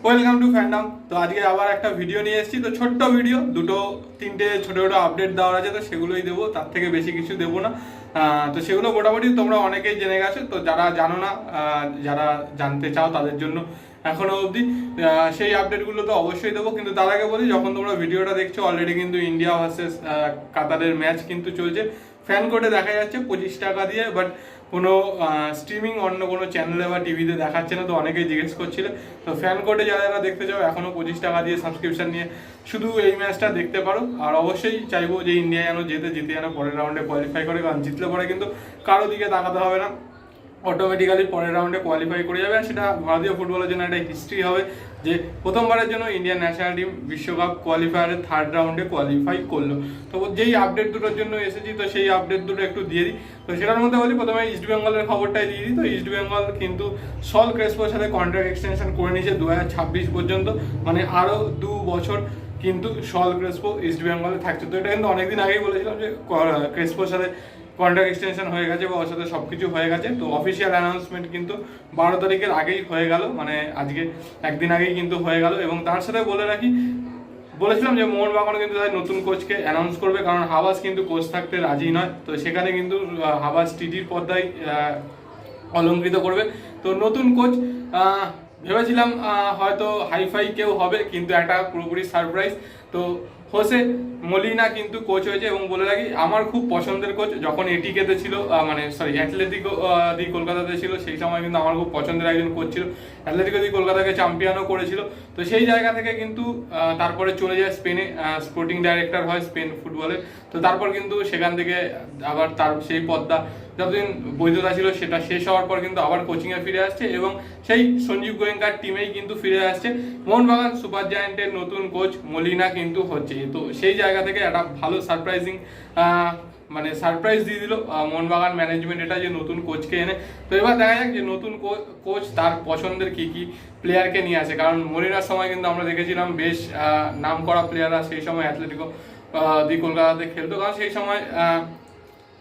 Welcome to fandom. তো আজকে আবার একটা ভিডিও নিয়ে এসেছি। তো ছোট্ট ভিডিও, দুটো তিনটে ছোট ছোট আপডেট দেওয়ার আছে, তো সেগুলোই দেবো, তার থেকে বেশি কিছু দেবো না। তো সেগুলো মোটামুটি তোমরা অনেকেই জেনে গেছো। তো যারা জানো না, যারা জানতে চাও তাদের জন্য এখনো অবধি সেই আপডেটগুলো তো অবশ্যই দেবো। কিন্তু তার আগে বলি, যখন তোমরা ভিডিওটা দেখছো অলরেডি কিন্তু ইন্ডিয়া ভার্সেস কাতারের ম্যাচ কিন্তু চলছে। ফ্যান কোডে দেখা যাচ্ছে 25 টাকা দিয়ে, বাট কোনো স্ট্রিমিং অন্য কোনো চ্যানেলে বা টিভিতে দেখাচ্ছে না। তো অনেকেই জিজ্ঞেস করছিল। তো ফ্যান কোডে যারা দেখতে চাও এখনও 25 টাকা দিয়ে সাবস্ক্রিপশন নিয়ে শুধু এই ম্যাচটা দেখতে পারো। আর অবশ্যই চাইবো যে ইন্ডিয়া যেন জিতে যেন পরের রাউন্ডে কোয়ালিফাই করে, কারণ জিতলে পরে কিন্তু কারো দিকে তাকাতে হবে না, অটোমেটিক্যালি পরের রাউন্ডে কোয়ালিফাই করে যাবে। আর সেটা ভারতীয় ফুটবলের জন্য একটা হিস্ট্রি হবে যে প্রথমবারের জন্য ইন্ডিয়ান ন্যাশনাল টিম বিশ্বকাপ কোয়ালিফায়ারের থার্ড রাউন্ডে কোয়ালিফাই করলো। তো যেই আপডেট দুটোর জন্য এসেছি, তো সেই আপডেট দুটো একটু দিয়ে দিই। তো সেটার মধ্যে বলি, প্রথমে ইস্ট বেঙ্গলের খবরটাই দিয়ে দিই। তো ইস্ট বেঙ্গল কিন্তু সল ক্রেসপোর সাথে কন্ট্রাক্ট এক্সটেনশন করে নিয়েছে 2026 পর্যন্ত, মানে আরও 2 বছর কিন্তু সল ক্রেসপো ইস্ট বেঙ্গলে থাকছে। তো এটা কিন্তু অনেকদিন আগেই বলেছিলাম যে ক্রেসপোর সাথে কন্ট্রাক্ট এক্সটেনশন হয়ে গেছে বা ওর সাথে সব কিছু হয়ে গেছে। তো অফিসিয়াল অ্যানাউন্সমেন্ট কিন্তু 12 তারিখের আগেই হয়ে গেল, মানে আজকে একদিন আগেই কিন্তু হয়ে গেল। এবং তার সাথে বলে রাখি, বলেছিলাম যে মোহনবাগান কিন্তু তাদের নতুন কোচকে অ্যানাউন্স করবে, কারণ হাবাস কিন্তু কোচ থাকতে রাজি নয়। তো সেখানে কিন্তু হাবাস টিটির পর্দায় অলঙ্কৃত করবে। তো নতুন কোচ ভেবেছিলাম হয়তো হাইফাই কেউ হবে, কিন্তু একটা পুরোপুরি সারপ্রাইজ। তো হোসে মলিনা কিন্তু কোচ হয়েছে। এবং বলে রাখি, আমার খুব পছন্দের কোচ। যখন এটিকেতে ছিল, মানে সরি অ্যাথলেটিকো দি কলকাতাতে ছিল, সেই সময় কিন্তু আমার খুব পছন্দের একজন কোচ ছিল। অ্যাথলেটিকো দি কলকাতাকে চ্যাম্পিয়নও করেছিল। তো সেই জায়গা থেকে কিন্তু তারপরে চলে যায় স্পেনে, স্পোর্টিং ডাইরেক্টর হয় স্পেন ফুটবলে। তো তারপর কিন্তু সেখান থেকে আবার তার সেই পদটা যতদিন বৈধতা ছিল সেটা শেষ হওয়ার পর কিন্তু আবার কোচিংয়ে ফিরে আসছে, এবং সেই সঞ্জীব গোয়েঙ্কার টিমেই কিন্তু ফিরে আসছে। মোহনবাগান সুপার জায়ান্টের নতুন কোচ মলিনা কিন্তু হচ্ছে। তো সেই জায়গা থেকে একটা ভালো সারপ্রাইজিং মানে সারপ্রাইজ দিয়ে দিল মোহনবাগান ম্যানেজমেন্ট এটা, যে নতুন কোচকে এনে। তো এবার দেখা যাক যে নতুন কোচ তার পছন্দের কি কি প্লেয়ারকে নিয়ে আসে। কারণ মলিনার সময় কিন্তু আমরা দেখেছিলাম বেশ নাম করা প্লেয়াররা সেই সময় অ্যাথলেটিকো দি কলকাতাতে খেলতো, কারণ সেই সময়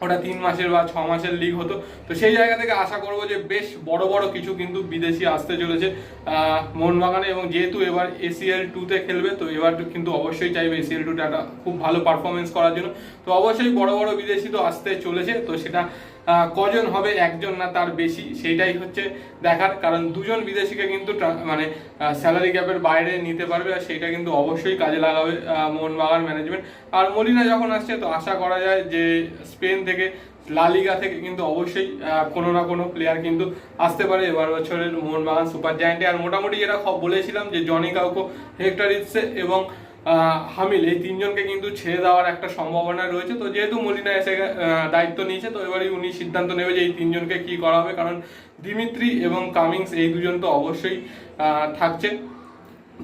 ওটা 3 মাসের বা 6 মাসের লিগ হতো। তো সেই জায়গা থেকে আশা করবো যে বেশ বড় বড় কিছু কিন্তু বিদেশি আসতে চলেছে মোহনবাগানে। এবং যেহেতু এবার ACL 2-তে খেলবে, তো এবার কিন্তু অবশ্যই চাইবে ACL 2-টা একটা খুব ভালো পারফরমেন্স করার জন্য। তো অবশ্যই বড় বড় বিদেশি তো আসতে চলেছে। তো সেটা কজন হবে, একজন না তার বেশি, সেইটাই হচ্ছে দেখার। কারণ দুজন বিদেশিকে কিন্তু মানে স্যালারি ক্যাপের বাইরে নিতে পারবে, আর সেইটা কিন্তু অবশ্যই কাজে লাগাবে মোহনবাগান ম্যানেজমেন্ট। আর মলিনা যখন আসছে, তো আশা করা যায় যে স্পেন থেকে লা লিগা থেকে কিন্তু অবশ্যই কোনো না কোনো প্লেয়ার কিন্তু আসতে পারে এবার বছরের মোহনবাগান সুপার জায়ান্টে। আর মোটামুটি যেটা বলেছিলাম যে জনি কাউকো, হেক্টর রিটসে এবং হামিল, এই তিনজনকে কিন্তু ছেড়ে দেওয়ার একটা সম্ভাবনা রয়েছে। তো যেহেতু মলিনা এসে দায়িত্ব নিয়েছে, তো এবারে উনি সিদ্ধান্ত নেবে যে এই তিনজনকে কি করা হবে। কারণ দিমিত্রি এবং কামিংস এই দুজন তো অবশ্যই থাকছে।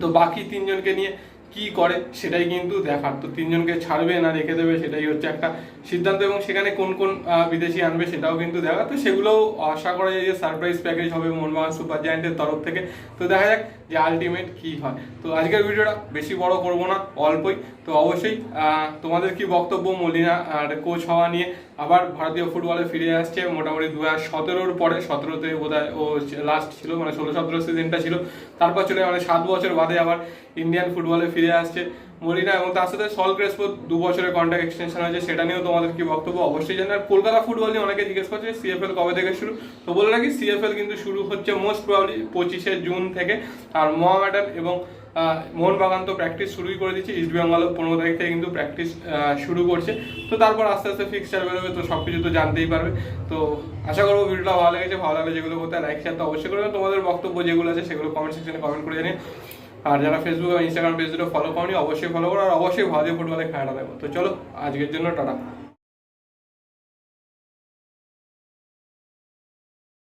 তো বাকি তিনজনকে নিয়ে কি করে সেটাই কিন্তু দেখার। তো তিনজনকে ছাড়বে না রেখে দেবে, সেটাই হচ্ছে একটা সিদ্ধান্ত। এবং সেখানে কোন কোন বিদেশি আনবে সেটাও কিন্তু দেখা। তো সেগুলোও আশা করা যায় যে সারপ্রাইজ প্যাকেজ হবে মোহনবাগান সুপার জায়ান্টের তরফ থেকে। তো দেখা যাক যে আলটিমেট কি হয়। তো আজকের ভিডিওটা বেশি বড় করবো না, অল্পই। তো অবশ্যই তোমাদের কি বক্তব্য মলিনা আর কোচ হওয়া নিয়ে? আবার ভারতীয় ফুটবলে ফিরে আসছে মোটামুটি 2017-র পরে, 17-তে বোধহয় ও লাস্ট ছিল, মানে 16-17 সিজনটা ছিল। তারপর চলে মানে 7 বছর বাদে আবার ইন্ডিয়ান ফুটবলে ফিরে আসছে মলিনা। এবং তার সাথে সল ক্রেসপো 2 বছরের কন্ট্রাক্ট এক্সটেনশন হয়েছে, সেটা নিয়েও তোমাদের কি বক্তব্য অবশ্যই জানেন। আর কলকাতা ফুটবল নিয়ে অনেকে জিজ্ঞেস করছে CFL কবে থেকে শুরু। তো বলে রাখি, CFL কিন্তু শুরু হচ্ছে মোস্ট প্রবাবলি 25শে জুন থেকে। আর মোহামেডান এবং মোহনবাগান তো প্র্যাকটিস শুরুই করে দিচ্ছে। ইস্ট বেঙ্গলও 15 তারিখ থেকে কিন্তু প্র্যাকটিস শুরু করছে। তো তারপর আস্তে আস্তে ফিক্সচার বেরোবে, তো সব কিছু তো জানতেই পারবে। তো আশা করবো ভিডিওটা ভালো লেগেছে। ভালো লাগলে যেগুলো করতে লাইক শেয়ার তো অবশ্যই করবে। তোমাদের বক্তব্য যেগুলো আছে সেগুলো কমেন্ট সেকশনে কমেন্ট করে জানিয়ে। আর যারা ফেসবুক এবং ইনস্টাগ্রাম পেজ দুটো ফলো করনি অবশ্যই ফলো করো, আর অবশ্যই ভারতীয় ফুটবলে খেলাটা দেখো। তো চলো আজকের জন্য টাটা।